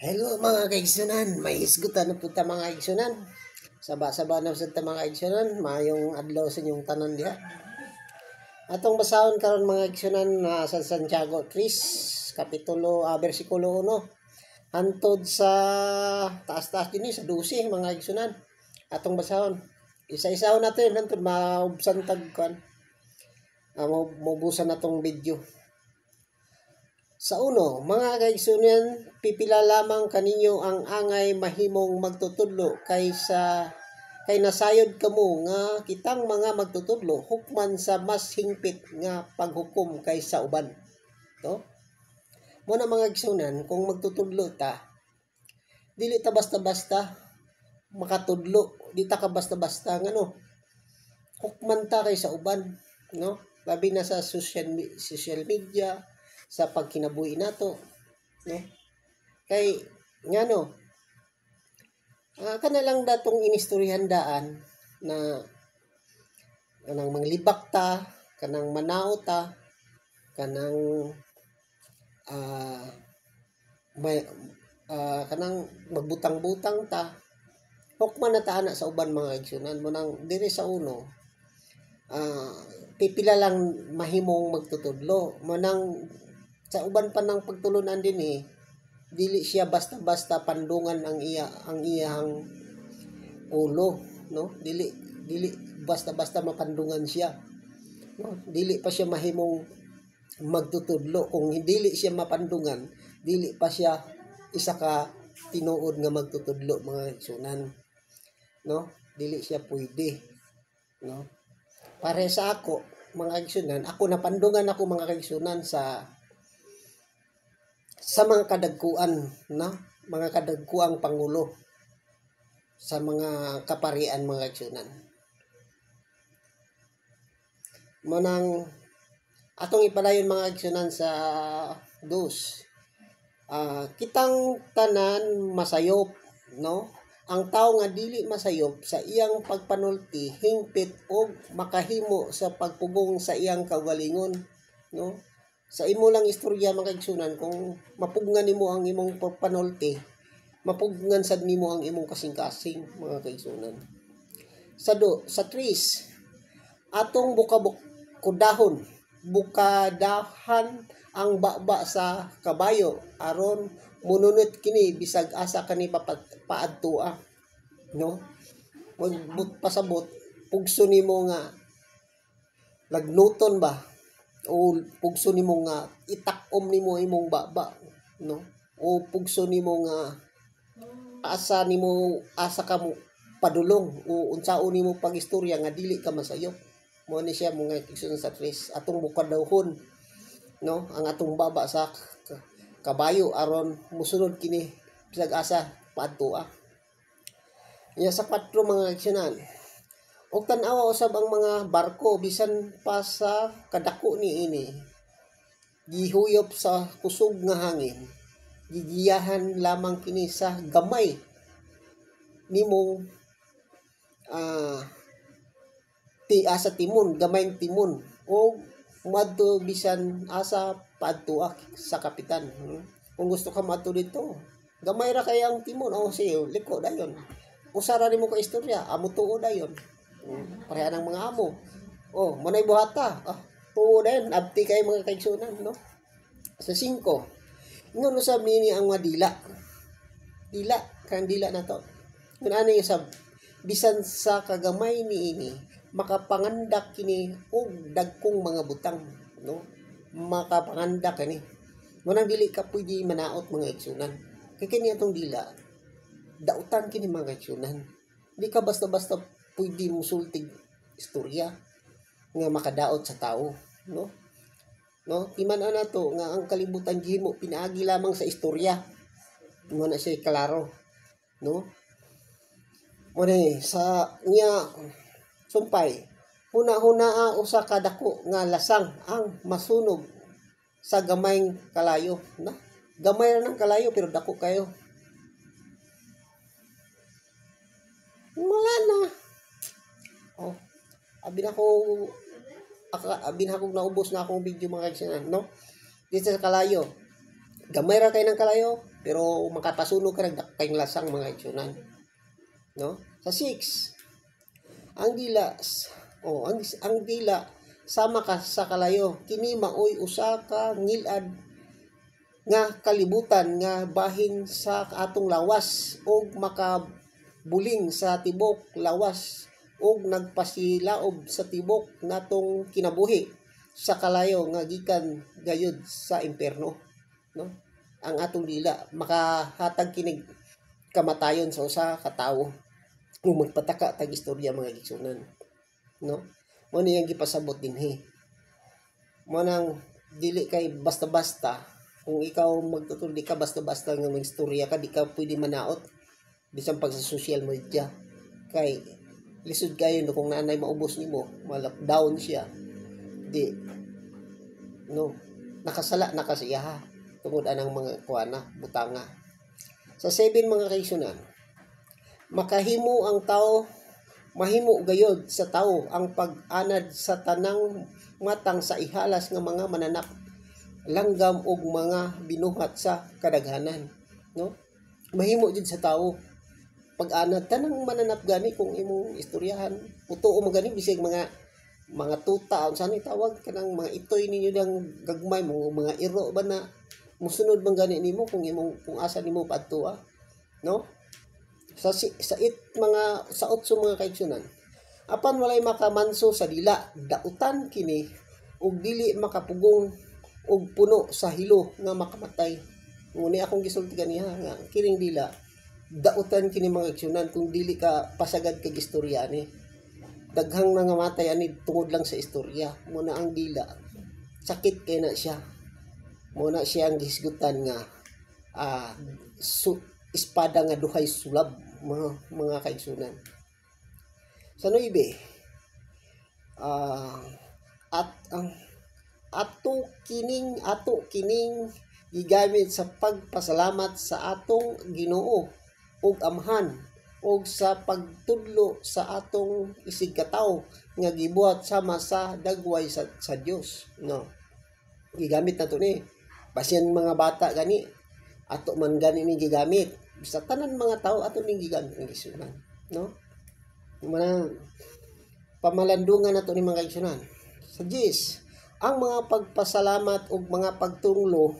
Hello mga kaigsunan, may hisgutan na punta mga kaigsunan. Saba-saba na sa mga kaigsunan, mayong adlaw sa inyong tanan diha. Atong basahon karon mga kaigsunan sa Santiago 3, versikulo 1. Hantod sa taas-taas din sa 12 mga kaigsunan. Atong basahon. Isa-isaon natin hantod maubsan tagkan. Maubusan natong video. Sa uno, mga kaigsunan, pipila lamang kaninyo ang angay mahimong magtutudlo kay nasayod kamo nga kitang mga magtutudlo hukman sa mas hingpit nga paghukom kaysa uban. To? Muna mga kaigsunan, kung magtutudlo ta, dili ta basta-basta makatudlo, di ta ka basta-basta ngano. Hukman ta kaysa uban, no? Labi na sa social media, sa pagkinabuhi nato, no? Kay ngano kana lang datong inistoryahan daan na kanang manglibak ta, kanang manaw ta, kanang kanang magbutang-butang ta. Hukman na ta ana sa uban mga kaigsunan mo nang diri sa uno. Pipila lang mahimong magtutudlo mo nang sa uban pa ng pagtulunan din dili siya basta-basta pandungan ang iyang ulo, no? Dili basta-basta mapandungan siya, no? Dili pa siya mahimong magtutudlo kung dili siya mapandungan, dili pa siya isa ka tinuod nga magtutudlo mga kaigsunan, no? Dili siya pwede, no? Pare sa ako mga kaigsunan, ako napandungan ako mga kaigsunan sa mga kadagkuan na mga kadagkuang pangulo sa mga kaparian mga kaigsunan. Manang atong ipadayon mga kaigsunan sa dos. Kitang tanan masayop, no? Ang tao nga dili masayop sa iyang pagpanulti hingpit og makahimo sa pagpugong sa iyang kaugalingon, no? Sa imo lang istorya mga kaigsunan, kung mapugngan nimo ang imong panulti, mapugngan sad nimo ang imong kasing-kasing mga kaigsunan. Sa 3, atong bukadahan ang baba sa kabayo aron mununot kini bisag asa kani paadtoa, no? Pasabot pugso nimo nga lagnuton ba o pugso nimo nga itakom nimo imong baba, no? O pugso nimo nga asa ka mo padulong o unsaon nimo pagistorya nga dili ka masayop. Mo ni siya mga kaigsunan sa 3, atong bukadahon, no? Ang atong baba sa kabayo aron musunod kini bisag asa paadtoa. Sa 4 mga kaigsunan, og tan-awa usab ang mga barko bisan pa sa kadako niini gihuyop sa kusog nga hangin, gigiyahan lamang kini sa gamay nimong sa timon, gamayng timon o madto bisan asa paadtoa sa kapitan. Kung gusto ka madto dito, gamay ra kay ang timon, sige liko dayon. Usara nimo ka istorya, amo tuo dayon. Pareha ng mga amo. Manay buhata. Tuo din, abti kay mga kaigsunan, no? Sa 5, ingon usab nini ang mga dila. Dila, kang dila na to. Kung ano yung sab, bisan sa kagamay niini, makapangandak kini og dagkong mga butang, no? Makapangandak kini. Munang dili ka pwede manaot mga kaigsunan. Kay kini atong dila, dautan kini mga kaigsunan. Di ka basta-basta pwede musultig istorya nga makadaot sa tao, no? No, timan-an nato nga ang kalibutan gihimo pinaagi lamang sa istorya. Mo na siya klaro, no? Mo sa niya sumpay, huna-huna usa ka dako nga lasang ang masunog sa gamayng kalayo, na? Gamay ra ng kalayo pero dako kayo. Wala na. Abin ako naubos na akong video mga kaigsunan, no? Dito sa kalayo, gamay ra kay ng kalayo, pero makapasunog ka nagdakpay lasang mga igsunan, no? Sa 6, ang dila ang dila sama ka sa kalayo kini maoy usa ka ngilad nga kalibutan nga bahin sa atong lawas ug makabuling sa tibok lawas ug nagpasilaob sa tibok natong kinabuhi sa kalayo nga gikan gayud sa impierno, no? Ang atong dila makahatag kinig kamatayon sa usa ka tawo ug magpataka tag istorya mga igsunan, no? Mo ni ang gipasabot dinhi. Mo nang dili kay basta-basta. Kung ikaw magtutul, di ka basta-basta nga magstorya ka, di ka pwede manaot bisan pag sa social media. Kay lisod kayo no kung nanay maubos nimo, ma-lockdown siya. Di no, nakasala na kasi ha tungod anang mga kuana, butanga. Sa 7 mga kaigsunan, makahimo ang tao, mahimo gayod sa tao ang pag-anad sa tanang matang sa ihalas nga mga mananap langgam og mga binuhat sa kadaghanan, no? Mahimo jud sa tao pag-anad tanang mananap gani kung imong istoryahan putuo mo gani bisig mga tuta unsa ni tawag kanang mga itoy ninyo dang gagmay mga iro ba na musunod man gani nimo kung asa nimo padto, no? Sa 8 mga kaigsunan, apan walay makamanso sa dila dautan kini ug dili makapugong og puno sa hilo nga makamatay. Nguni akong gisulti kaniya nga kining dila dautan kini mga igsunan kung dili ka pasagad kag istorya ni. Daghang nangamatay ani tungod lang sa istorya. Muna ang dila sakit kay na siya. Muna siya ang hisgutan nga espada nga duhay sulab mga kaigsunan. Sa 9, ato kining gigamit sa pagpasalamat sa atong Ginoo ug Amahan ug sa pagtudlo sa atong isig katawo nga gibuhat sama sa dagway sa Dios, no? Gigamit nato ni basin mga bata gani ato man gani ni gigamit sa tanan mga tao ato ning gigamit ng igsunan, no? Mga pamalandungan nato ni mga igsunan. Sa 10, ang mga pagpasalamat ug mga pagtunglo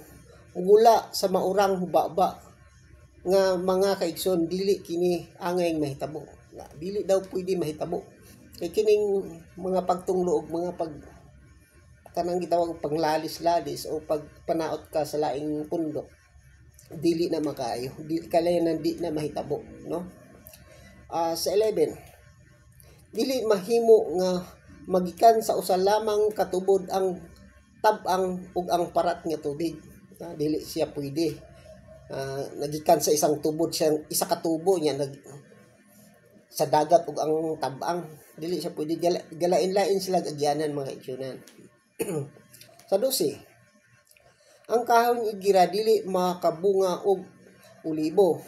gula sa maurang hubaba nga mga kaigsoon dili kini angay mahitabo. Dili daw pwede mahitabo. Kay kining mga pagtunglo ug mga kanang gitawag panglalis-lalis o pagpanaot ka sa laing pundok dili na makaayo. Dili kalayan di na mahitabo, no? Sa 11, dili mahimo nga magikan sa usa lamang katubod ang tab-ang ug ang parat nga tubig. Dili siya pwede. Nagikan sa isang tubod siya, isa ka tubo niya sa dagat ug ang tab-ang. Dili siya pwede galain-lain sila agyanan mga igsunan. Sa 12, ang kahon igira dili makabunga og ulibo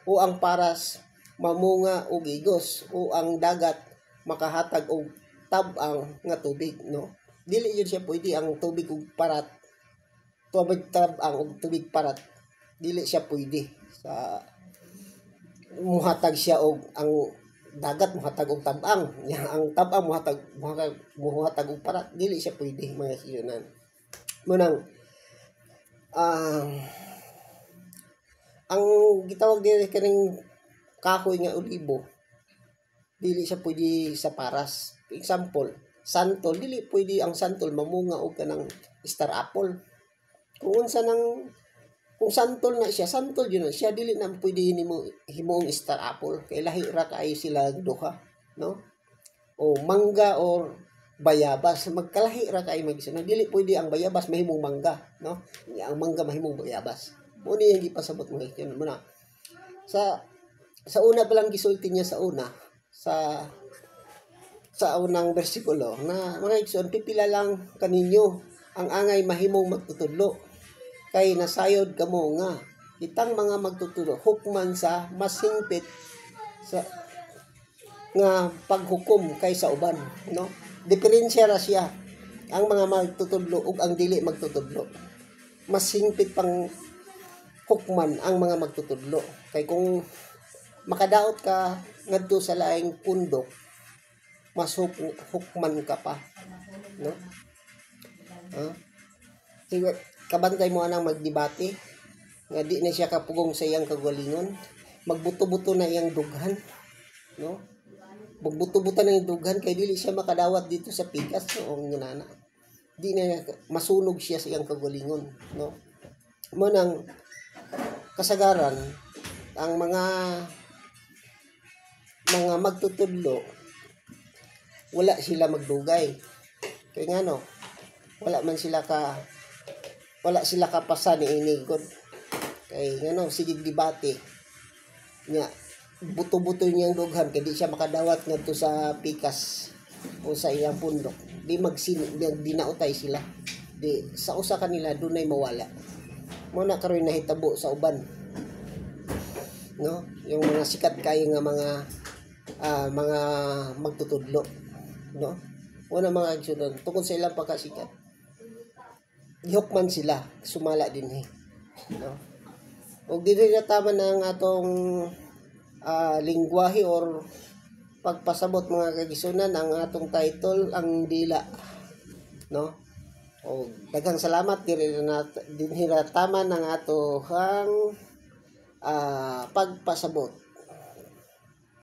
o ang paras mamunga og igos o ang dagat makahatag og tab-ang nga tubig, no? Dili yun siya pwede ang tubig ug parat. Tubig tab-ang ug tubig parat. Dili siya pwede sa muhatag siya og ang dagat muhatag og tab-ang. Ang tab-ang muhatag og parat. Dili siya pwede mga igsunan. Munang ang gitawag diri kaning kahoy nga olibo dili siya pwede sa paras. Example, santol, dili pwede ang santol mamunga og kanang star apple. Kung santol na siya, santol yun na siya, dili na pwede nimo himong star apple. Kay lahi ra kay sila duha, no? O mangga or bayabas, magkalahi ra kay magigsunan. Dili pwede ang bayabas mahimong mangga, no? Ang mangga mahimong bayabas. Mo ni ang gipasabot mo yun muna. Sa una pa lang gisulti niya sa una, sa unang bersikulo na mga igsoon pipila lang kaninyo ang angay mahimong magtutudlo kay nasayod kamo nga itang mga magtutudlo hukman sa mas hingpit sa nga paghukom kaysa uban, no? Diferensya ra siya ang mga magtutudlo ug ang dili magtutudlo. Mas hingpit pang hukman ang mga magtutudlo. Kay kung makadaot ka ngadto sa laing pundok, mas hukman ka pa, no? Kabantay mo anang magdebate nga di na siya kapugong sa iyang kagalingon, magbuto-buto na iyang dughan, no? Magbuto-buto na iyang dughan kay dili siya makadawat dito sa pikas, no? Nganana di na masunog siya sa iyang kagalingon, no? Mo nang kasagaran ang mga magtutudlo wala sila magdugay kay ngano wala sila kapasa ni inigod kay ngano sige debate nya buto-buto niyang dughan kay di siya makadawat ngadto sa pikas o sa iyang pundok, di dinautay sila, di sa usa kanila dunay mawala. Mo na karon nahitabo sa uban, no? Yung mga sikat kay nga mga magtutudlo, no? Una mga igsunan tungkol sa ilang pagkasikat, gihukman sila sumala dinhi, no? Og dili na tama na ang atong lingwahe or pagpasabot mga kagisunan ang atong title ang dila, no? O daghang salamat dinhi na tama ng atohang pagpasabot.